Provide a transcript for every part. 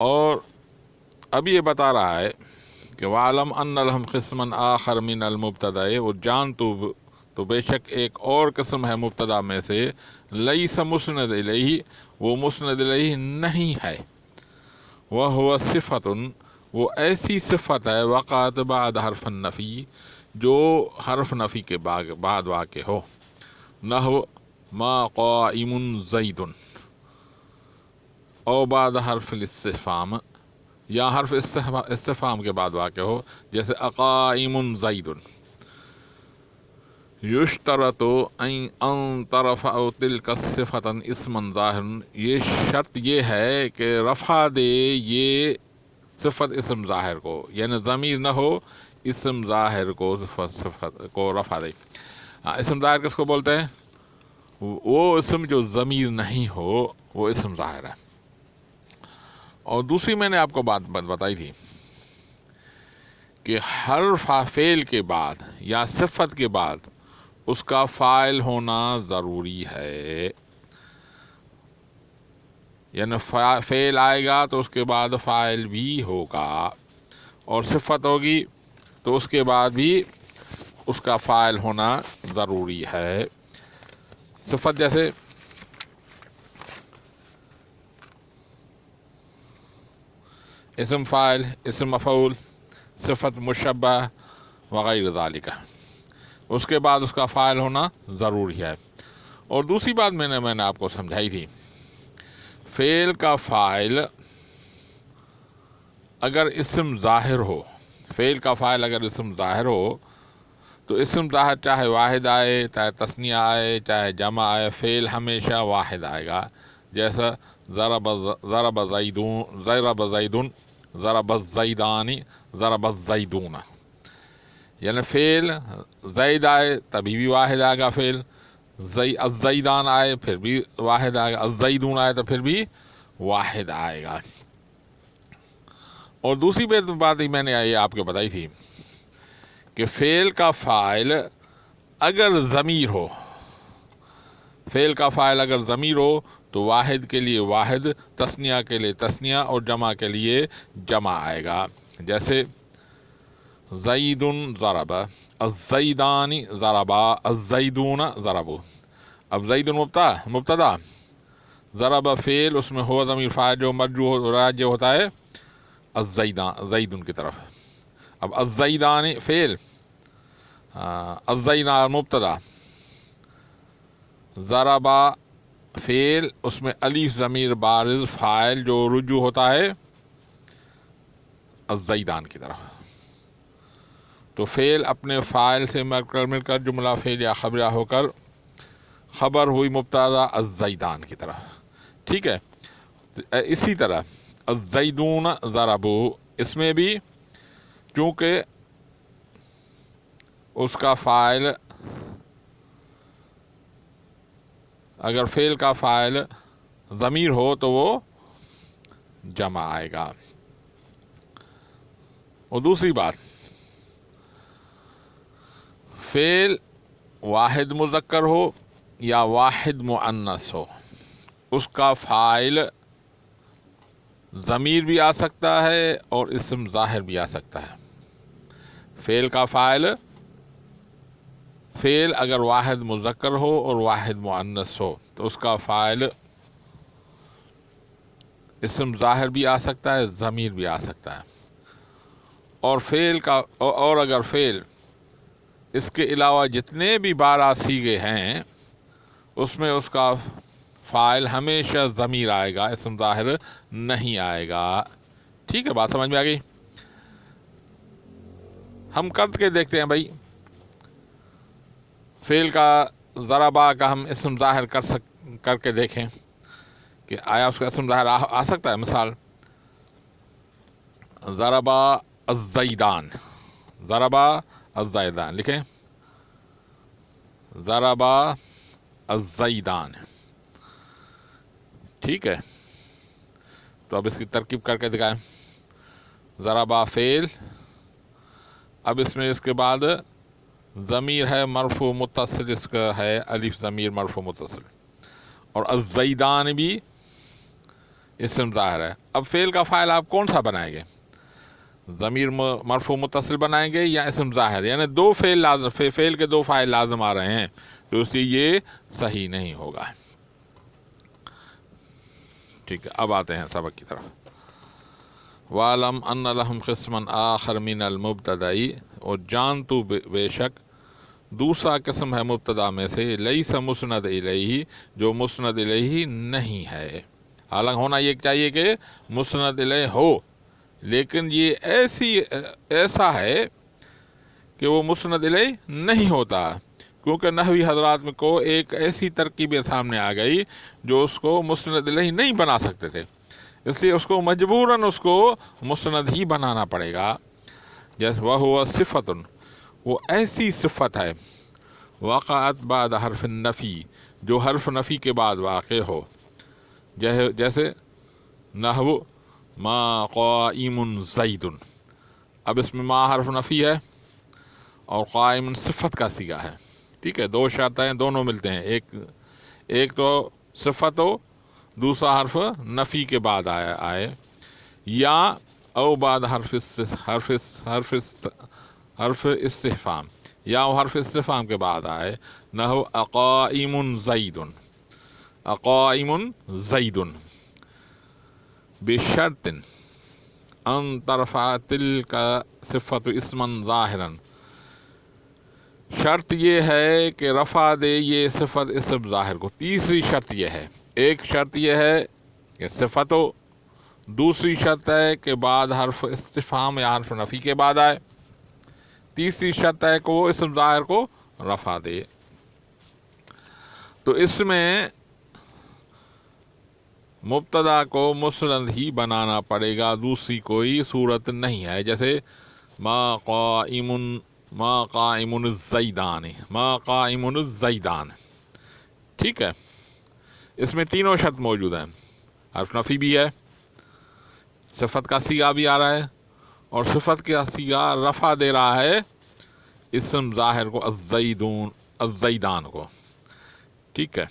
اور اب یہ بتا رہا ہے کہ وَعْلَمْ أَنَّ لَهُمْ قِسْمًا آخر من المبتدأ، اور جان تو بے شک ایک اور قسم ہے مبتدا میں سے، لیس مسند الیہ، وہ مسند الیہ نہیں ہے، وَهُوَ صِفَةٌ، وہ ایسی صفت ہے، وقعت بعد حرف النفی، جو حرف نفی کے بعد واقع ہو، نحو ما قائم زید، او بعد حرف الاستفہام، یا حرف استفہام کے بعد واقع ہو، جیسے اقائم زید، یشترط ان ترفع تلک صفتا اسما ظاہر، یہ شرط یہ ہے کہ رفع دے یہ صفت اسم ظاہر کو، یعنی ضمیر نہ ہو، اسم ظاہر کو صفت کو رفع دے۔ اسم ظاہر کس کو بولتے ہیں؟ وہ اسم جو ضمیر نہیں ہو وہ اسم ظاہر ہے۔ اور دوسری میں نے آپ کو بات بتائی تھی کہ حرف فعل کے بعد یا صفت کے بعد اس کا فاعل ہونا ضروری ہے، یعنی فعل آئے گا تو اس کے بعد فاعل بھی ہوگا، اور صفت ہوگی تو اس کے بعد بھی اس کا فاعل ہونا ضروری ہے۔ صفت جیسے اسم فاعل، اسم مفعول، صفت مشبہ وغیرہ ذالک، اس کے بعد اس کا فاعل ہونا ضروری ہے۔ اور دوسری بات میں نے آپ کو سمجھائی تھی، فعل کا فاعل اگر اسم ظاہر ہو، فعل کا فاعل اگر اسم ظاہر ہو تو اسم ظاہر چاہے واحد آئے، چاہے تثنیہ آئے، چاہے جمع آئے، فعل ہمیشہ واحد آئے گا، جیسا ضرب زیدون، ضرب الزیدان، ضرب الزیدون، یعنی فعل زید آئے تبھی بھی واحد آئے گا، فعل الزیدان آئے پھر بھی واحد آئے گا، الزیدون آئے تو پھر بھی واحد آئے گا۔ اور دوسری بات میں نے یہ آپ کو بتائی تھی کہ فعل کا فاعل اگر ضمیر ہو، فعل کا فاعل اگر ضمیر ہو تو واحد کے لیے واحد، تثنیہ کے لیے تثنیہ، اور جمع کے لیے جمع آئے گا، جیسے زید ضرب، الزیدان ضربا، الزیدون ضربوا۔ اب زید مبتدا، ضرب فعل، اس میں ہوا ضمیر فاعل جو مرجوع راجع ہوتا ہے زیدن کی طرف۔ اب الزیدان فعل، الزیدان مبتدا، ضربا فعل، اس میں الف ضمیر بارز فاعل جو رجوع ہوتا ہے الزیدان کی طرف۔ تو فعل اپنے فاعل سے مل کر جملہ فعل یا خبرہ ہو کر خبر ہوئی مبتدا الزیدان کی طرف، ٹھیک ہے۔ اسی طرح الزیدون ضربوا، اس میں بھی چونکہ اس کا فاعل، اگر فعل کا فاعل ضمیر ہو تو وہ جمع آئے گا۔ اور دوسری بات، فعل واحد مذکر ہو یا واحد مؤنث ہو، اس کا فاعل ضمیر بھی آ سکتا ہے اور اسم ظاہر بھی آ سکتا ہے۔ فعل کا فاعل، فعل اگر واحد مذکر ہو اور واحد مؤنث ہو تو اس کا فاعل اسم ظاہر بھی آ سکتا ہے، ضمیر بھی آ سکتا ہے۔ اور اگر فعل اس کے علاوہ جتنے بھی 12 صیغے ہیں اس میں اس کا فاعل ہمیشہ ضمیر آئے گا، اسم ظاہر نہیں آئے گا، ٹھیک ہے، بات سمجھ میں آ گئی؟ ہم کر کے دیکھتے ہیں بھائی، فعل کا ضربا کا ہم اسم ظاہر کر کے دیکھیں کہ آیا اس کا اسم ظاہر آ سکتا ہے۔ مثال ضربا الزیدان، ضربا الزیدان لکھیں، ضربا الزیدان، ٹھیک ہے۔ تو اب اس کی ترکیب کر کے دکھائیں، ضربا فعل، اب اس میں اس کے بعد ضمیر ہے مرفوع متصل، اس کا ہے الف ضمیر مرفوع متصل، اور الزیدان بھی اسم ظاہر ہے. اب فعل کا فاعل آپ کون سا بنائیں گے؟ ضمیر مرفوع متصل بنائیں گے یا اسم ظاہر؟ یعنی دو فعل لازم، فعل کے دو فاعل لازم آ رہے ہیں، تو اس لیے یہ صحیح نہیں ہوگا. ٹھیک ہے، اب آتے ہیں سبق کی طرف. وَعْلَمْ أَنَّ لَهُمْ قِسْمًا آخَرَ مِنَ الْمُبْتَدَإِ، اور جان تو بے شک دوسرا قسم ہے مبتدا میں سے، لیس مسند الیہ، جو مسند الیہ نہیں ہے. حالانکہ ہونا یہ چاہیے کہ مسند الیہ ہو، لیکن یہ ایسا ہے کہ وہ مسند الیہ نہیں ہوتا، کیونکہ نحوی حضرات میں کو ایک ایسی ترکیب سامنے آ گئی جو اس کو مسند الیہ نہیں بنا سکتے تھے، اس لیے اس کو مجبوراً اس کو مسند ہی بنانا پڑے گا. جیسے وَهُوَ صِفَةٌ، وہ ایسی صفت ہے، وقعت بعد حرف النفی، جو حرف نفی کے بعد واقع ہو. جیسے نحو ما قائم زید، اب اس میں ما حرف نفی ہے اور قائم صفت کا صیغہ ہے. ٹھیک ہے، دو شرطیں دونوں ملتے ہیں، ایک تو صفت ہو، دوسرا حرف نفی کے بعد آئے، یا او بعد حرف استفہام، یا وہ حرف استفہام کے بعد آئے. نحو اقائم زید، اقائم زید، بشرط ان ترفع تلک صفت اسما ظاہرا، شرط یہ ہے کہ رفع دے یہ صفت اسم ظاہر کو. تیسری شرط یہ ہے، ایک شرط یہ ہے کہ صفت ہو، دوسری شرط ہے کہ بعد حرف استفہام یا حرف نفی کے بعد آئے، تیسری شرط ہے کہ وہ اسم ظاہر کو رفع دے. تو اس میں مبتدا کو مسند ہی بنانا پڑے گا، دوسری کوئی صورت نہیں ہے. جیسے ما قائم الزیدان، ما قائم الزیدان. ٹھیک ہے، اس میں تینوں شرط موجود ہیں، حرف نفی بھی ہے، صفت کا صیغہ بھی آ رہا ہے، اور صفت کا صیغہ رفع دے رہا ہے اسم ظاہر کو، الزیدان کو. ٹھیک ہے،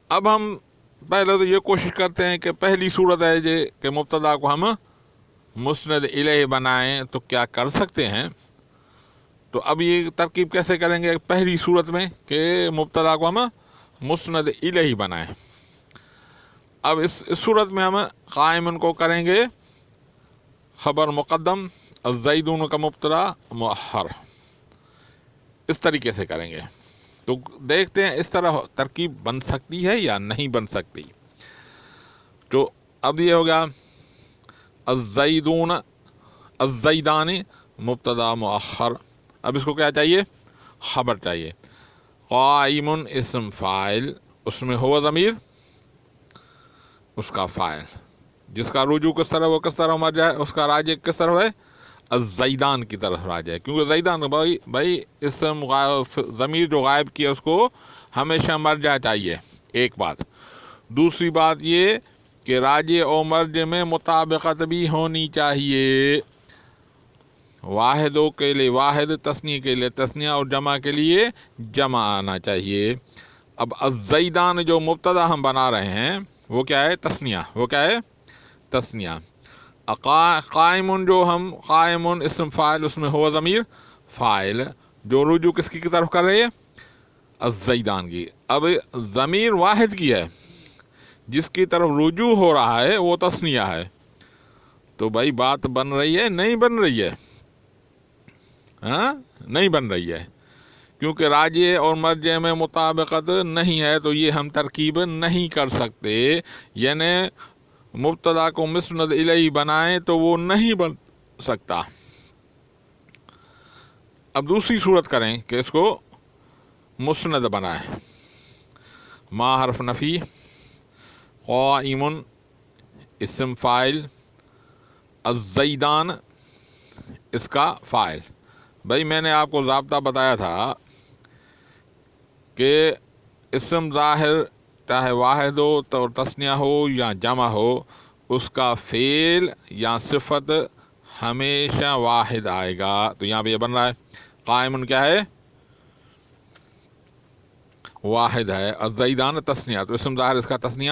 اب ہم پہلے تو یہ کوشش کرتے ہیں کہ پہلی صورت ہے کہ مبتدا کو ہم مسند الیہ بنائیں، تو کیا کر سکتے ہیں؟ تو اب یہ ترکیب کیسے کریں گے پہلی صورت میں کہ مبتدا کو ہم مسند الیہ بنائیں؟ اب اس صورت میں ہم قائم کو کریں گے خبر مقدم، الزیدون کا مبتدا مؤخر، اس طریقے سے کریں گے. تو دیکھتے ہیں اس طرح ترکیب بن سکتی ہے یا نہیں بن سکتی. تو اب یہ ہو گیا الزیدون، الزیدان مبتدا مؤخر. اب اس کو کیا چاہیے؟ خبر چاہیے. قائم اسم فاعل، اس میں ہوا ضمیر، اس کا فاعل جس کا رجوع کس طرح وہ کس طرح مرجع ہے، اس کا راجع کس طرح ہے؟ الزیدان کی طرف راجع ہے، کیونکہ زیدان بھائی اسم ضمیر جو غائب کیا اس کو ہمیشہ مرجع چاہیے. ایک بات. دوسری بات یہ کہ راجع اور مرجع میں مطابقت بھی ہونی چاہیے، واحدوں کے لیے واحد، تثنیہ کے لیے تثنیہ، اور جمع کے لیے جمع آنا چاہیے. اب الزیدان جو مبتدا ہم بنا رہے ہیں وہ کیا ہے؟ تثنیہ. وہ کیا ہے؟ تثنیہ. قائم جو ہم قائم اسم فاعل، اس میں ہوا ضمیر فاعل، جو رجوع کس کی طرف کر رہی ہے؟ الزیدان کی. اب ضمیر واحد کی ہے، جس کی طرف رجوع ہو رہا ہے وہ تثنیہ ہے. تو بھائی بات بن رہی ہے نہیں بن رہی ہے؟ ہاں، نہیں بن رہی ہے، کیونکہ راجع اور مرجع میں مطابقت نہیں ہے، تو یہ ہم ترکیب نہیں کر سکتے. یعنی مبتدا کو مسند الیہ بنائیں تو وہ نہیں بن سکتا. اب دوسری صورت کریں کہ اس کو مسند بنائیں. ما حرف نفی، قائم اسم فاعل، الزیدان اس کا فاعل. بھائی میں نے آپ کو ضابطہ بتایا تھا کہ اسم ظاہر چاہے واحد ہو تو تثنیہ ہو یا جمع ہو، اس کا فعل یا صفت ہمیشہ واحد آئے گا. تو یہاں پہ یہ بن رہا ہے قائم کیا ہے؟ واحد ہے. الزیدان تثنیہ، تو اسم ظاہر اس کا تثنیہ